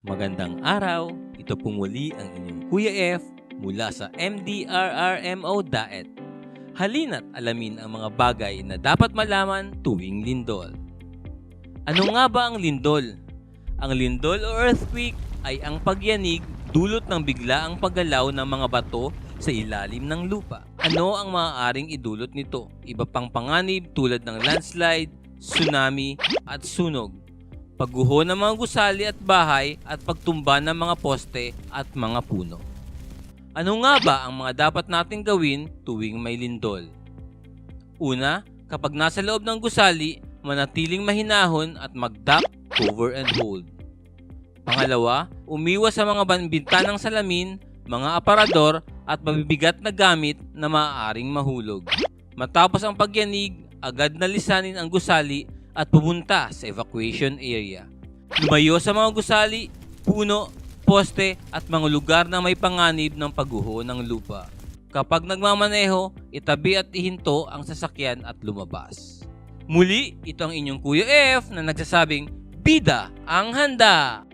Magandang araw, ito po muli ang inyong Kuya F mula sa MDRRMO Daet. Halina't alamin ang mga bagay na dapat malaman tuwing lindol. Ano nga ba ang lindol? Ang lindol o earthquake ay ang pagyanig dulot ng biglaang paggalaw ng mga bato sa ilalim ng lupa. Ano ang maaaring idulot nito? Iba pang panganib tulad ng landslide, tsunami at sunog, pagguho ng mga gusali at bahay at pagtumba ng mga poste at mga puno. Ano nga ba ang mga dapat nating gawin tuwing may lindol? Una, kapag nasa loob ng gusali, manatiling mahinahon at mag-duck, cover and hold. Pangalawa, umiwas sa mga bintanang salamin, mga aparador at mabibigat na gamit na maaaring mahulog. Matapos ang pagyanig, agad na lisanin ang gusali at pumunta sa evacuation area. Lumayo sa mga gusali, puno, poste at mga lugar na may panganib ng pagguho ng lupa. Kapag nagmamaneho, itabi at ihinto ang sasakyan at lumabas. Muli, ito ang inyong Kuya F na nagsasabing, Bida ang handa!